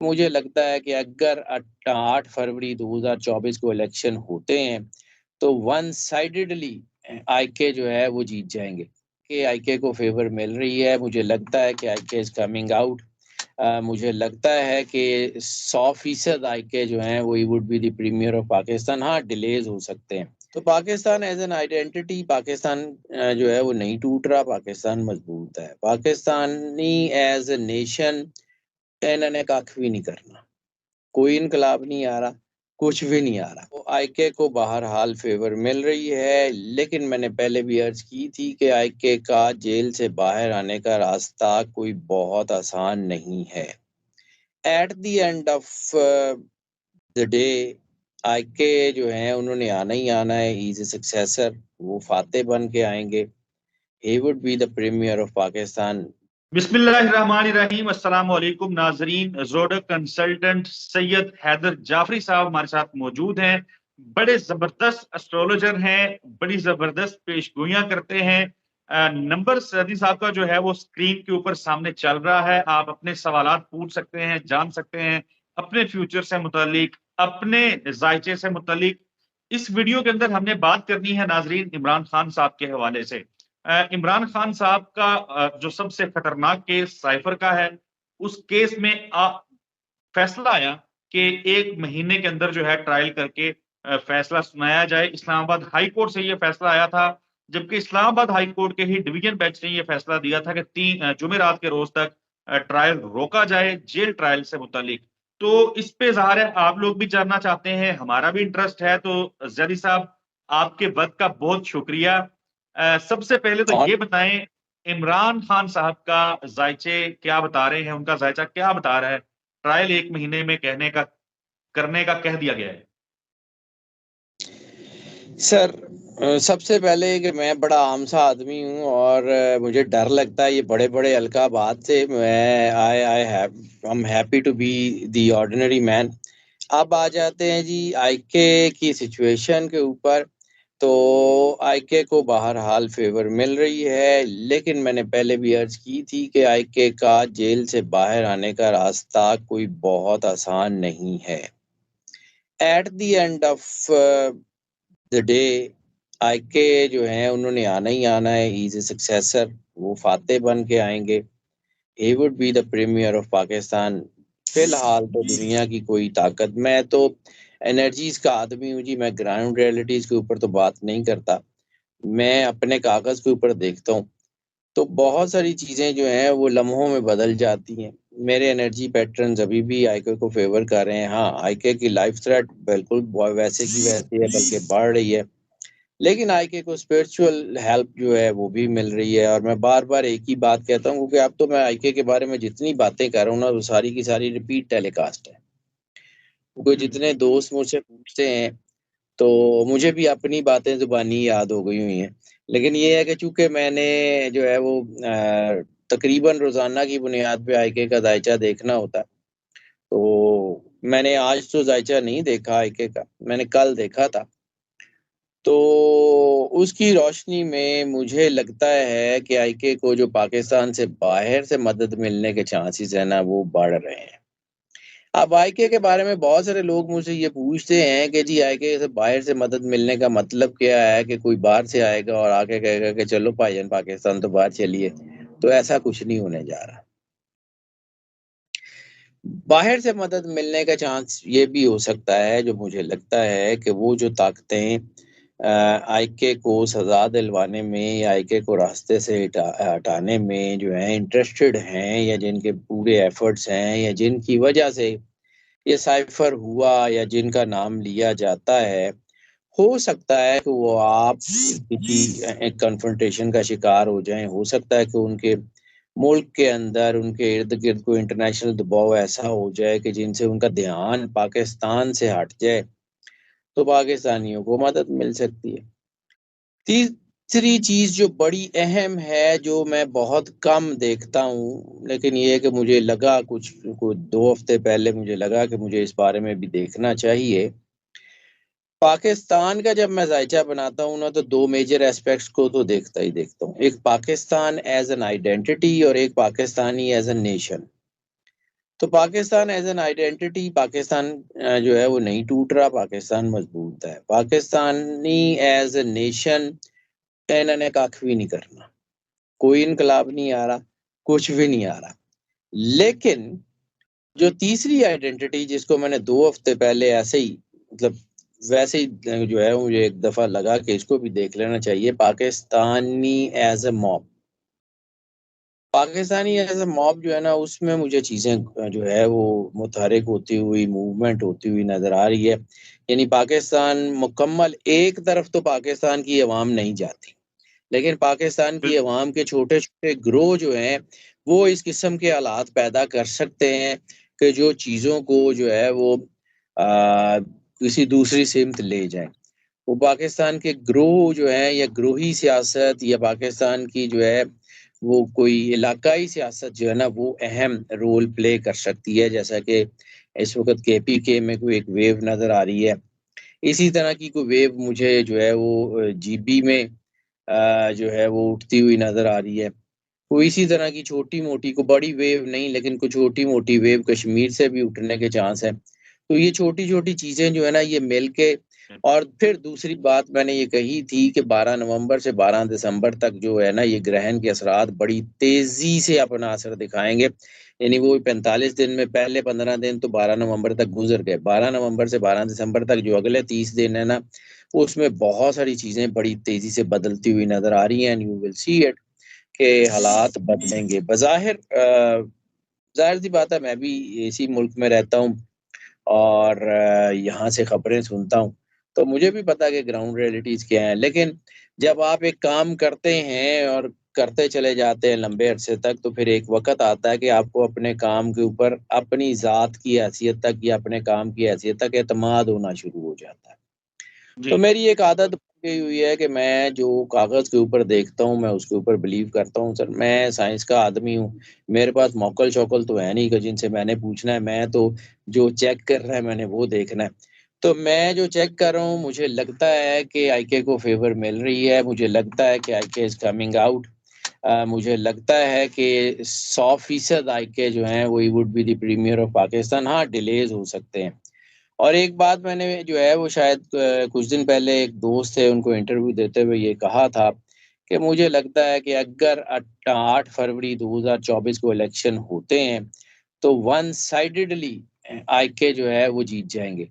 मुझे लगता है कि अगर 8 फरवरी 2024 को इलेक्शन होते हैं, तो वन साइडेडली आईके जो है वो जीत जाएँगे। कि आईके को फ़ेवर मिल रही है, मुझे लगता है कि आईके इज़ कमिंग आउट। मुझे लगता है कि 100% आईके जो हैं वो he would be the premier of Pakistan. हाँ, डिलेज़ हो सकते हैं। तो Pakistan as an identity Pakistan जो है वो नहीं टूट रहा, पाकिस्तान मज़बूत है। पाकिस्तानी एज़ अ नेशन इन्होंने कख भी नहीं करना। कोई इनकलाब नहीं आ रहा, कुछ भी नहीं आ रहा। तो आईके को बहरहाल फ़ेवर मिल रही है, लेकिन मैंने पहले भी अर्ज़ की थी कि आईके का जेल से बाहर आने का रास्ता कोई बहुत आसान नहीं है। At the end of the day IK जो हैं उन्होंने आना ही आना है, ही इज़ अ सक्सेसर, वो फ़ातेह बन के आएँगे। He would be the premier of Pakistan. बिस्मिल्लाहिर्रहमानिर्रहीम, अस्सलाम वालेकुम नाजरीन। ज़ोडक कंसल्टेंट सैयद हैदर जाफरी साहब हमारे साथ मौजूद हैं। बड़े जबरदस्त एस्ट्रोलॉजर हैं, बड़ी जबरदस्त पेशगोइयां करते हैं। नंबर सैदी साहब का जो है वो स्क्रीन के ऊपर सामने चल रहा है। आप अपने सवालात पूछ सकते हैं, जान सकते हैं अपने फ्यूचर से मुतालिक, अपने जायचे से मुतालिक। इस वीडियो के अंदर हमने बात करनी है नाजरीन इमरान खान साहब के हवाले से। इमरान खान साहब का जो सबसे खतरनाक केस साइफर का है, उस केस में फैसला आया कि 1 महीने के अंदर जो है ट्रायल करके फैसला सुनाया जाए। इस्लामाबाद हाई कोर्ट से ये फैसला आया था, जबकि इस्लामाबाद हाई कोर्ट के ही डिवीजन बेंच ने ये फैसला दिया था कि जुमेरात के रोज तक ट्रायल रोका जाए जेल ट्रायल से मुतालिक। तो इस पे ज़ाहिर है आप लोग भी जानना चाहते हैं, हमारा भी इंटरेस्ट है। तो ज़ैदी साहब, आपके वक्त का बहुत शुक्रिया। सबसे पहले तो और ये बताएं, इमरान खान साहब का जायचे क्या बता रहे हैं, उनका जायचा क्या बता रहा है? ट्रायल 1 महीने में करने का कह दिया गया है। सर सबसे पहले कि मैं बड़ा आम सा आदमी हूँ और मुझे डर लगता है ये बड़े-बड़े अलकाबात से। मैं I have I am happy to be the ordinary man. अब आ जाते हैं जी आईके की सिचुएशन के ऊपर। तो आईके को बहरहाल फ़ेवर मिल रही है, लेकिन मैंने पहले भी अर्ज़ की थी कि आईके का जेल से बाहर आने का रास्ता कोई बहुत आसान नहीं है। At the end of the day IK जो हैं उन्होंने आना ही आना है, ही इज़ अ सक्सेसर, वो फ़ातेह बन के आएँगे। He would be the premier of Pakistan. फ़िलहाल तो दुनिया की कोई ताकत, मैं तो एनर्जीज़ का आदमी हूँ जी, मैं ग्राउंड रियलिटीज़ के ऊपर तो बात नहीं करता। मैं अपने कागज़ के ऊपर देखता हूँ, तो बहुत सारी चीज़ें जो हैं वो लम्हों में बदल जाती हैं। मेरे एनर्जी पैटर्न्स अभी भी आईके को फ़ेवर कर रहे हैं। हाँ, आईके की लाइफ़ थ्रेट बिल्कुल वैसे की वैसी है, बल्कि बढ़ रही है। लेकिन आईके को स्पिरिचुअल हेल्प जो है वो भी मिल रही है, और मैं बार-बार एक ही बात कहता हूँ, क्योंकि अब तो मैं आईके के बारे में जितनी बातें कर रहा हूँ ना, वो सारी की सारी रिपीट टेलीकास्ट है। क्योंकि जितने दोस्त मुझसे पूछते हैं, तो मुझे भी अपनी बातें ज़ुबानी याद हो गई हुई हैं। लेकिन ये है कि चूँकि मैंने जो है वो तकरीबन रोज़ाना की बुनियाद पे आईके का दायचा देखना होता है, तो मैंने आज तो दायचा नहीं देखा आईके का, मैंने कल देखा था। तो उसकी रोशनी में मुझे लगता है कि आईके को जो पाकिस्तान से बाहर से मदद मिलने के चांसेस हैं ना, वो बढ़ रहे हैं। अब आईके के बारे में बहुत सारे लोग मुझसे ये पूछते हैं कि जी आईके से बाहर से मदद मिलने का मतलब क्या है, कि कोई बाहर से आएगा और आके कहेगा कि चलो भाईजान पाकिस्तान तो बाहर चलिए। तो ऐसा कुछ नहीं होने जा रहा। बाहर से मदद मिलने का चांस ये भी हो सकता है, जो मुझे लगता है कि वो जो ताकतें आईके को सज़ा दिलवाने में या आईके को रास्ते से हटाने में जो है इंटरेस्टेड हैं, या जिनके पूरे एफर्ट्स हैं, या जिनकी वजह से ये साइफ़र हुआ, या जिनका नाम लिया जाता है, हो सकता है कि वो आप किसी एक कन्फ्रंटेशन का शिकार हो जाएँ। हो सकता है कि उनके मुल्क के अंदर, उनके इर्द-गिर्द कोई इंटरनेशनल दबाव ऐसा हो जाए कि जिनसे उनका ध्यान पाकिस्तान से हट जाए, तो पाकिस्तानियों को मदद मिल सकती है। तीसरी चीज़ जो बड़ी अहम है, जो मैं बहुत कम देखता हूँ, लेकिन ये है कि मुझे लगा कुछ 2 हफ्ते पहले मुझे लगा कि मुझे इस बारे में भी देखना चाहिए। पाकिस्तान का जब मैं ज़ायचा बनाता हूँ ना, तो 2 मेजर एस्पेक्ट्स को तो देखता ही देखता हूँ। एक पाकिस्तान एज़ एन आइडेंटिटी, और एक पाकिस्तानी एज़ अ नेशन। तो Pakistan as an identity, Pakistan जो है वो नहीं टूट रहा, पाकिस्तान मजबूत है। पाकिस्तानी एज ए नेशन इन्होंने कख भी नहीं करना, कोई इनकलाब नहीं आ रहा, कुछ भी नहीं आ रहा। लेकिन जो तीसरी आइडेंटिटी जिसको मैंने 2 हफ्ते पहले ऐसे ही मतलब वैसे ही जो है मुझे एक दफा लगा कि इसको भी देख लेना चाहिए, Pakistani as a mob. Pakistani as a mob जो है ना, उसमें मुझे चीज़ें जो है वो मुतहरिक होती हुई, मूवमेंट होती हुई नज़र आ रही है। यानी पाकिस्तान मुकम्मल एक तरफ तो पाकिस्तान की अवाम नहीं जाती, लेकिन पाकिस्तान की बिल्कुल। अवाम के छोटे-छोटे ग्रोह जो हैं, वो इस किस्म के हालात पैदा कर सकते हैं कि जो चीज़ों को जो है वो किसी दूसरी सिमत ले जाएँ। वो पाकिस्तान के ग्रोह जो हैं या ग्रोही सियासत या पाकिस्तान की जो है वो कोई इलाकाई सियासत जो है ना वो अहम रोल प्ले कर सकती है, जैसा कि इस वक़्त केपीके में कोई एक वेव नज़र आ रही है। इसी तरह की कोई वेव मुझे जो है वो जीबी में जो है वो उठती हुई नज़र आ रही है। कोई इसी तरह की छोटी-मोटी, कोई बड़ी वेव नहीं लेकिन कोई छोटी-मोटी वेव कश्मीर से भी उठने के चांस हैं। तो ये छोटी-छोटी चीज़ें जो है ना ये मिल के, और फिर दूसरी बात मैंने ये कही थी कि 12 नवंबर से 12 दिसंबर तक जो है ना ये ग्रहण के असरात बड़ी तेज़ी से अपना असर दिखाएँगे। यानी वो 45 दिन में पहले 15 दिन तो 12 नवंबर तक गुज़र गए। 12 नवंबर से 12 दिसंबर तक जो अगले 30 दिन है ना, उसमें बहुत सारी चीज़ें बड़ी तेज़ी से बदलती हुई नज़र आ रही हैं and you will see it के हालात बदलेंगे। बज़ाहिर ज़ाहिर-सी बात है, मैं भी इसी मुल्क में रहता हूँ और यहाँ से खबरें सुनता हूँ, तो मुझे भी पता है कि ग्राउंड रियलिटीज़ क्या हैं। लेकिन जब आप एक काम करते हैं और करते चले जाते हैं लंबे अरसे तक, तो फिर एक वक़्त आता है कि आपको अपने काम के ऊपर अपनी ज़ात की हैसियत तक या अपने काम की हैसियत तक एतमाद होना शुरू हो जाता है। जी। तो मेरी एक आदत बन गई हुई है कि मैं जो कागज़ के ऊपर देखता हूँ, मैं उसके ऊपर बिलीव करता हूँ। सर, मैं साइंस का आदमी हूँ। मेरे पास मौकल-शौकल तो है नहीं कि जिनसे मैंने पूछना है, मैं तो जो चेक कर रहा है मैंने वो देखना है। तो मैं जो चेक कर रहा हूँ, मुझे लगता है कि आईके को फ़ेवर मिल रही है, मुझे लगता है कि आईके इज़ कमिंग आउट। मुझे लगता है कि 100% आईके जो हैं, वो he would be the premier of Pakistan. हाँ, डिलेज़ हो सकते हैं। और एक बात मैंने जो है वो शायद कुछ दिन पहले एक दोस्त थे, उनको इंटरव्यू देते हुए ये कहा था कि मुझे लगता है कि अगर 8 फरवरी 2024 को इलेक्शन होते हैं, तो वन साइडेडली आईके जो है वो जीत जाएँगे।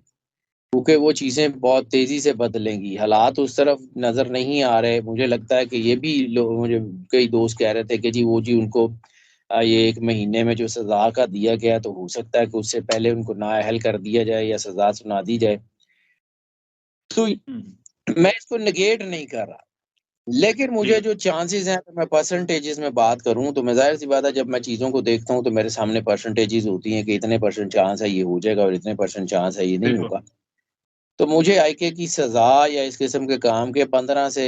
क्योंकि वो चीज़ें बहुत तेज़ी से बदलेंगी, हालात उस तरफ नज़र नहीं आ रहे। मुझे लगता है कि ये भी मुझे कई दोस्त कह रहे थे कि जी उनको ये 1 महीने में जो सज़ा का दिया गया है, तो हो सकता है कि उससे पहले उनको नाअहल कर दिया जाए या सज़ा सुना दी जाए। तो हुँ। मैं इसको नेगेट नहीं कर रहा, लेकिन जी। मुझे जो चांसेज़ हैं, तो मैं परसेंटेजेज़ में बात करूँ, तो मैं ज़ाहिर-सी बात है, जब मैं चीज़ों को देखता हूँ, तो मेरे सामने परसेंटेजेज़ होती हैं कि इतने परसेंट चांस है ये हो जाएगा और इतने परसेंट चांस है ये नहीं बिल्कुल। होगा। तो मुझे आईके की सज़ा या इस किस्म के काम के 15 से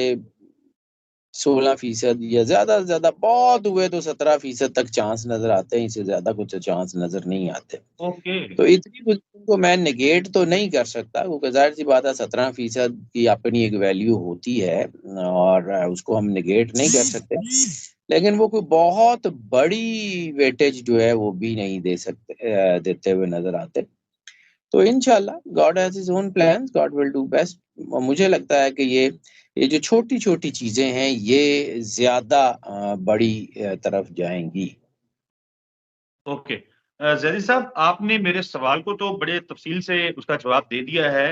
16% या ज़्यादा से ज़्यादा बहुत हुए तो 17% तक चांस नज़र आते हैं, इससे ज़्यादा कुछ चांस नज़र नहीं आते। ओके। तो इतनी पोज़ीशन को मैं नेगेट तो नहीं कर सकता, क्योंकि ज़ाहिर-सी बात है 17% की अपनी एक वैल्यू होती है और उसको हम नेगेट नहीं कर सकते। लेकिन वो कोई बहुत बड़ी वेटेज जो है वो भी नहीं दे सकते देते हुए नज़र आते। तो इंशाल्लाह God has his own plans, God will do best. मुझे लगता है कि ये जो छोटी-छोटी चीज़ें हैं, ये ज़्यादा बड़ी तरफ जाएँगी। ओके। ज़ैदी साहब, आपने मेरे सवाल को तो बड़े तफ़सील से उसका जवाब दे दिया है।